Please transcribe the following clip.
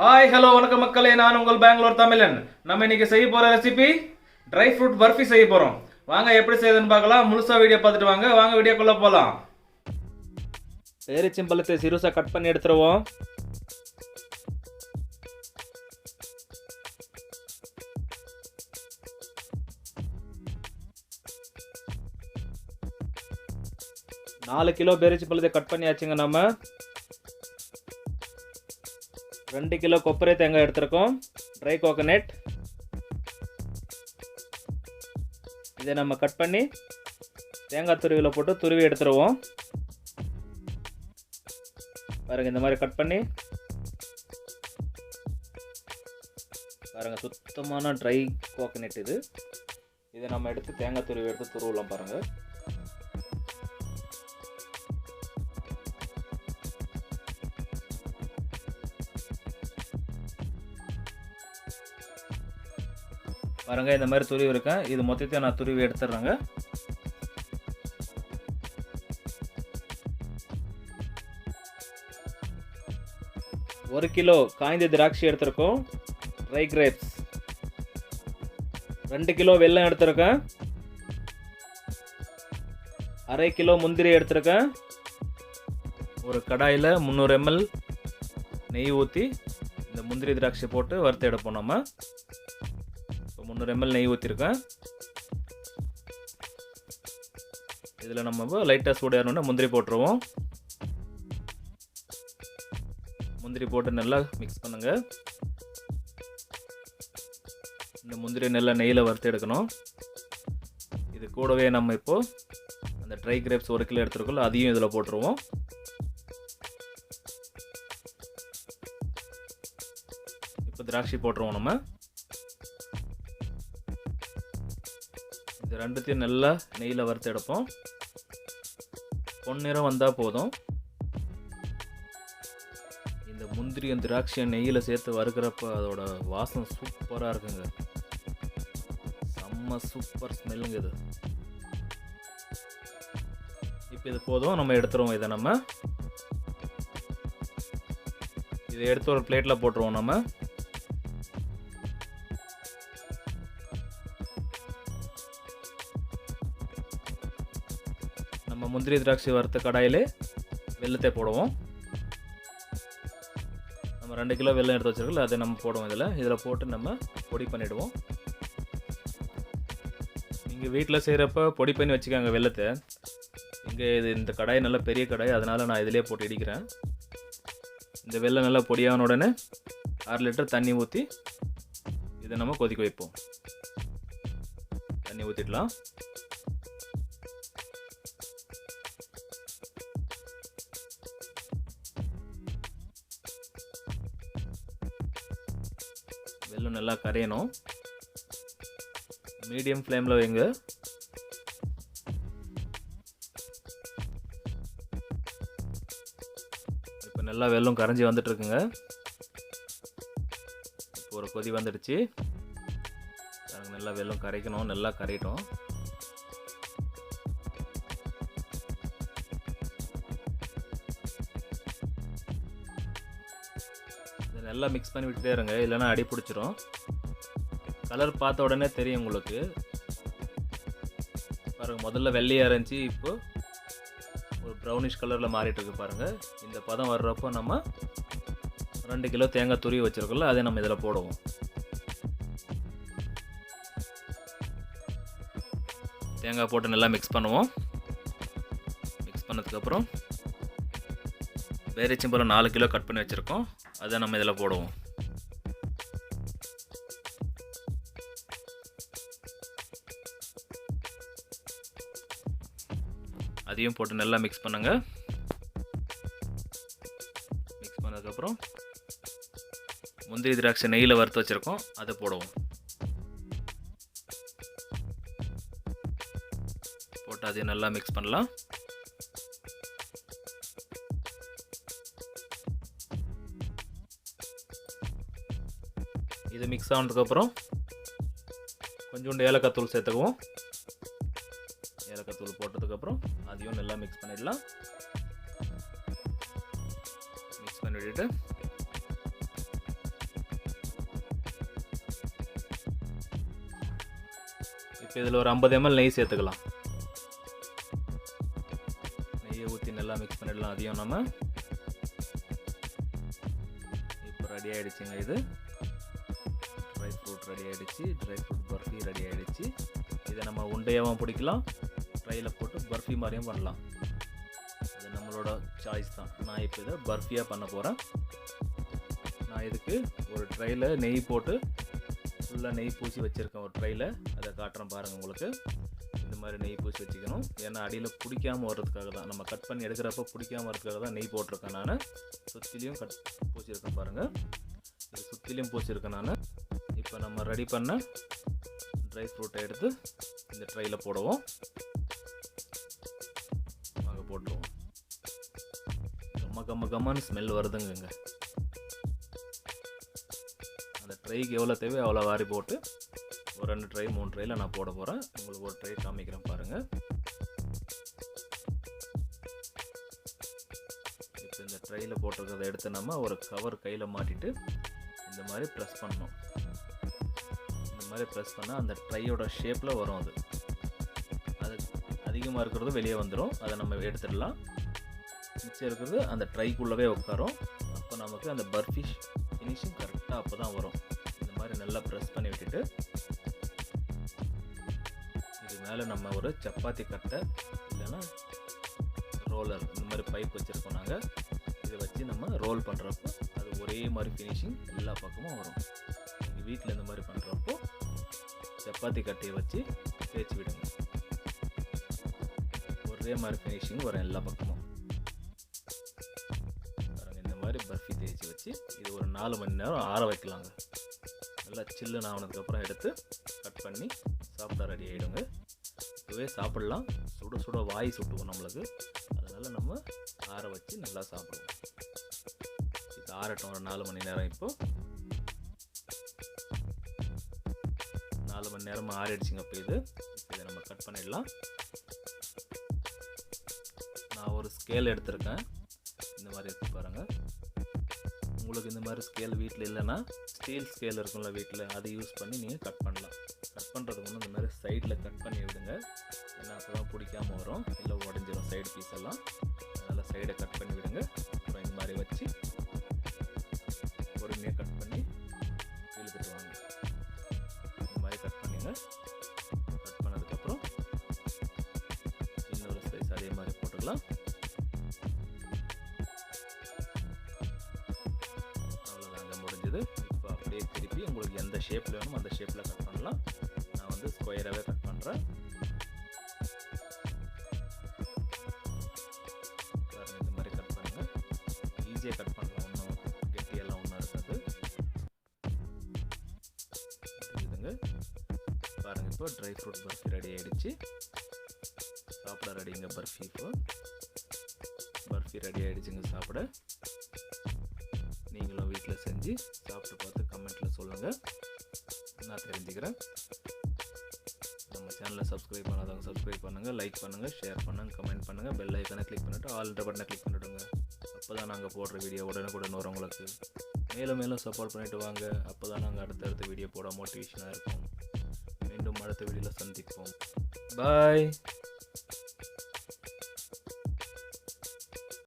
Hi hello வணக்கம் மக்களே, நான் உங்கள் பெங்களூர் தமிழன். நம்ம இன்னைக்கு செய்ய போற ரெசிபி ட்ரை ஃப்ரூட் பர்ஃபி செய்ய போறோம். வாங்க எப்படி செய்யுதுன்னு பார்க்கலாம். முழுசா வீடியோ பார்த்துட்டு வாங்க வீடியோக்குள்ள போலாம். பேரிச்சம்பழத்தை சிறுசா கட் பண்ணி எடுத்துருவோம். நாலு கிலோ பேரிச்சம்பழத்தை கட் பண்ணியாச்சுங்க. நம்ம 2 கிலோ கொப்பரை தேங்காய் எடுத்துருக்கோம். ட்ரை கோகனட் இதை நம்ம கட் பண்ணி தேங்காய் துருவியில் போட்டு துருவி எடுத்துருவோம். பாருங்கள், இந்த மாதிரி கட் பண்ணி பாருங்கள், சுத்தமான ட்ரை கோகனட் இது. இதை நம்ம எடுத்து தேங்காய் துருவி எடுத்து துருவலாம். பாருங்கள், பாருங்க, இந்த மாதிரி துருவி இருக்கேன். இது மொத்தத்தையும் நான் துருவி எடுத்துடுறேங்க. ஒரு கிலோ காய்ந்த திராட்சை எடுத்திருக்கோம். ட்ரை கிரேப்ஸ் 2 கிலோ வெல்லம் எடுத்திருக்கேன். 1/2 கிலோ முந்திரி எடுத்திருக்கேன். ஒரு கடாயில் 300 ml நெய் ஊற்றி இந்த முந்திரி திராட்சை போட்டு வறுத்து எடுப்போம். நம்ம 300 ml நெய் ஊற்றிருக்கேன். இதில் நம்ம லைட்டாக சூடாகணுன்னா முந்திரி போட்டுருவோம். முந்திரி போட்டு நல்லா மிக்ஸ் பண்ணுங்க. இந்த முந்திரி நல்லா நெய்யில் வறுத்து எடுக்கணும். இது கூடவே நம்ம இப்போது அந்த ட்ரை கிரேப்ஸ் 1 கிலோ எடுத்துருக்கோம், அதையும் இதில் போட்டுருவோம். இப்போ திராட்சை போட்டுருவோம். நம்ம இது ரெண்டுத்தையும் நல்லா நெய்யில் வறுத்து எடுப்போம். பொன்னிறம் வந்தால் போதும். இந்த முந்திரியும் திராட்சையும் நெய்யில் சேர்த்து வறுக்கிறப்ப அதோட வாசம் சூப்பராக இருக்குங்க. செம்ம சூப்பர் ஸ்மெல்லுங்க இது. இப்போ இது போதும், நம்ம எடுத்துருவோம். இதை எடுத்து ஒரு பிளேட்டில் போட்டுருவோம். நம்ம முந்திரி திராட்சை வறுத்த கடாயிலே வெல்லத்தை போடுவோம். நம்ம 2 கிலோ வெல்லம் எடுத்து வச்சிருக்கோம், அதை நம்ம போடுவோம். இதில் போட்டு நம்ம பொடி பண்ணிவிடுவோம். நீங்கள் வீட்டில் செய்கிறப்ப பொடி பண்ணி வச்சுக்காங்க வெல்லத்தை. இங்கே இந்த கடாய் நல்ல பெரிய கடாய், அதனால் நான் இதிலே போட்டு இடிக்கிறேன். இந்த வெல்லம் நல்லா பொடியான உடனே 6 லிட்டர் தண்ணி ஊற்றி இதை நம்ம கொதிக்க வைப்போம். தண்ணி ஊற்றிடலாம். வெல்லம் நல்லா கரையணும். மீடியம் ஃப்ளேமில் வைங்க. இப்போ நல்லா வெல்லம் கரைஞ்சி வந்துட்டுருக்குங்க. இப்போ ஒரு கொதி வந்துடுச்சு. நல்லா வெல்லம் கரைக்கணும், நல்லா கரையட்டும். நல்லா மிக்ஸ் பண்ணி விட்டுட்டே இருங்க, இல்லைன்னா அடி பிடிச்சிரும். கலர் பார்த்த உடனே தெரியும் உங்களுக்கு. பாருங்கள், முதல்ல வெள்ளையாக இருந்துச்சு, இப்போ ஒரு ப்ரௌனிஷ் கலரில் மாறிட்டு இருக்கு. பாருங்கள், இந்த பதம் வர்றப்போ நம்ம 2 கிலோ தேங்காய் துருவி வச்சுருக்கோம்ல, அதை நம்ம இதில் போடுவோம். தேங்காய் போட்டு நல்லா மிக்ஸ் பண்ணுவோம். மிக்ஸ் பண்ணதுக்கப்புறம் பேரிச்சம்பழம் 4 கிலோ கட் பண்ணி வச்சுருக்கோம், அதை நம்ம இதில் போடுவோம். அதையும் போட்டு நல்லா மிக்ஸ் பண்ணுங்க. மிக்ஸ் பண்ணதுக்கப்புறம் முந்திரி திராட்சை நெய்யில் வறுத்து வச்சுருக்கோம், அதை போடுவோம். போட்டு அதையும் நல்லா மிக்ஸ் பண்ணலாம். இது மிக்ஸ் ஆனதுக்கப்புறம் கொஞ்சோண்டு ஏலக்காய் தூள் சேர்த்துக்குவோம். ஏலக்காய் தூள் போட்டதுக்கப்புறம் அதையும் நல்லா மிக்ஸ் பண்ணிடலாம். மிக்ஸ் பண்ணி விட்டுட்டு இப்போ இதில் ஒரு 50 ml நெய் சேர்த்துக்கலாம். நெய்யை ஊற்றி நல்லா மிக்ஸ் பண்ணிடலாம். அதையும் நம்ம இப்போ ரெடி ஆகிடுச்சுங்க. இது ட்ரை ஃப்ரூட் ரெடி ஆகிடுச்சு. ட்ரை ஃப்ரூட் பர்ஃபி ரெடி ஆகிடுச்சு. இதை நம்ம உண்டையாகவும் பிடிக்கலாம், ட்ரையில் போட்டு பர்ஃபி மாதிரியும் பண்ணலாம். அது நம்மளோட சாய்ஸ் தான். நான் இப்போ இதை பர்ஃபியாக பண்ண போகிறேன். நான் இதுக்கு ஒரு ட்ரையில் நெய் போட்டு ஃபுல்லாக நெய் பூசி வச்சுருக்கேன். ஒரு ட்ரையில் அதை காட்டுறேன் பாருங்கள். உங்களுக்கு இந்த மாதிரி நெய் பூசி வச்சுக்கணும். ஏன்னா அடியில் பிடிக்காமல் வர்றதுக்காக தான், நம்ம கட் பண்ணி எடுக்கிறப்ப பிடிக்காமல் வர்றதுக்காக தான் நெய் போட்டிருக்கேன். நான் சுற்றிலையும் பூசியிருக்கேன் பாருங்கள். இது சுற்றிலையும் பூசியிருக்கேன் நான். இப்போ நம்ம ரெடி பண்ண ட்ரை ஃப்ரூட்டை எடுத்து இந்த ட்ரையில் போடுவோம். வாங்க போட்டுருவோம். கம்மன்னு ஸ்மெல் வருதுங்க. அந்த ட்ரைக்கு எவ்வளோ தேவையோ அவ்வளோ வாரி போட்டு ஒரு 2 ட்ரை 3 ட்ரையில் நான் போட போகிறேன். உங்களுக்கு ஒரு ட்ரை காமிக்கிறேன் பாருங்கள். இப்போ இந்த ட்ரையில் போட்டிருக்கிறத எடுத்து நம்ம ஒரு கவர் கையில் மாட்டிட்டு இந்த மாதிரி ப்ரெஸ் பண்ணணும். இந்த மாதிரி ப்ரெஸ் பண்ணால் அந்த ட்ரையோட ஷேப்பில் வரும். அது அதிகமாக இருக்கிறது வெளியே வந்துடும். அதை நம்ம எடுத்துடலாம். மிச்சம் இருக்கிறது அந்த ட்ரைக்குள்ளவே உட்காரும். அப்போ நமக்கு அந்த பர்ஃபி ஃபினிஷிங் கரெக்டாக அப்போ தான் வரும். இந்த மாதிரி நல்லா ப்ரெஸ் பண்ணி விட்டுட்டு இது மேலே நம்ம ஒரு சப்பாத்தி கட்டை இல்லைன்னா ரோலர் இந்த மாதிரி பைப் வச்சுருக்கோம் நாங்கள். இதை வச்சு நம்ம ரோல் பண்ணுறப்போ அது ஒரே மாதிரி ஃபினிஷிங் எல்லா பக்கமும் வரும். எங்கள் வீட்டில் இந்த மாதிரி பண்ணுறப்போ சப்பாத்தி கட்டையை வச்சு தேய்ச்சி விடுங்க. ஒரே மாதிரி ஃபினிஷிங் வரும் எல்லா பக்கமும். பர்ஃபி தேய்ச்சி வச்சு இது ஒரு 4 மணி நேரம் ஆற வைக்கலாங்க. நல்லா சில்லுன்னு ஆனதுக்கப்புறம் எடுத்து கட் பண்ணி சாப்பிட்டா ரெடி ஆகிடுங்க. இப்போவே சாப்பிட்லாம். சுட சுட வாய் சுட்டுவோம் நம்மளுக்கு. அதனால் நம்ம ஆற வச்சு நல்லா சாப்பிடுவோம். இது ஆறட்டும் ஒரு 4 மணி நேரம். இப்போ 4 மணி நேரம் ஆறிடுச்சுங்க. இப்போ இதை நம்ம கட் பண்ணிடலாம். நான் ஒரு ஸ்கேல் எடுத்திருக்கேன். இந்த மாதிரி எடுத்து பாருங்கள். உங்களுக்கு இந்த மாதிரி ஸ்கேல் வீட்டில் இல்லைன்னா ஸ்டீல் ஸ்கேல் இருக்கும்ல வீட்டில், அதை யூஸ் பண்ணி நீங்கள் கட் பண்ணலாம். கட் பண்ணுறதுக்கு முன்னே இந்த மாதிரி சைடில் கட் பண்ணி விடுங்க. ஏன்னா அப்போ தான் பிடிக்காமல் வரும், இல்லை உடஞ்சிடும் சைடு பீஸ் எல்லாம். அதனால் சைடை கட் பண்ணி விடுங்க. அப்புறம் இந்த மாதிரி வச்சு பொறுமையாக கட் பண்ணி இழுத்துட்டு வாங்க. இந்த மாதிரி கட் பண்ணிங்க. கட் பண்ணதுக்கப்புறம் இன்னொரு ஸ்லைஸ் அதே மாதிரி போட்டுக்கலாம். இப்போ அப்படியே திருப்பி உங்களுக்கு எந்த ஷேப்பில் வேணும் அந்த ஷேப்பில் கட் பண்ணலாம். நான் வந்து ஸ்கொயராகவே கட் பண்ணுறேன். பாருங்கள், இந்த மாதிரி கட் பண்ணுங்கள். ஈஸியாக கட் பண்ணலாம். ஒன்றும் கெட்டியெல்லாம் ஒன்றும் இருக்காது. இதுங்க பாருங்கள். இப்போ ட்ரை ஃப்ரூட் பர்ஃபி ரெடி ஆகிடுச்சு. சாப்பிட ரெடிங்க. பர்ஃபி ரெடி ஆகிடுச்சுங்க சாப்பிட. நீங்களும் வீட்டில் செஞ்சு சாப்பிட்டு பார்த்து கமெண்ட்டில் சொல்லுங்கள், நான் தெரிஞ்சுக்கிறேன். நம்ம சேனலை சப்ஸ்கிரைப் பண்ணாதவங்க சப்ஸ்கிரைப் பண்ணுங்கள், லைக் பண்ணுங்கள், ஷேர் பண்ணுங்கள், கமெண்ட் பண்ணுங்கள். பெல் ஐக்கனை கிளிக் பண்ணிவிட்டு ஆல்ன்ற பட்டனை கிளிக் பண்ணிவிடுங்க. அப்போ தான் நாங்கள் போடுற வீடியோ உடனுக்குடன் வரும் உங்களுக்கு. மேலும் மேலும் சப்போர்ட் பண்ணிவிட்டு வாங்க. அப்போ தான் நாங்கள் அடுத்தடுத்த வீடியோ போட மோட்டிவேஷனாக இருக்கும். மீண்டும் அடுத்த வீடியோவில் சந்திப்போம். பாய்.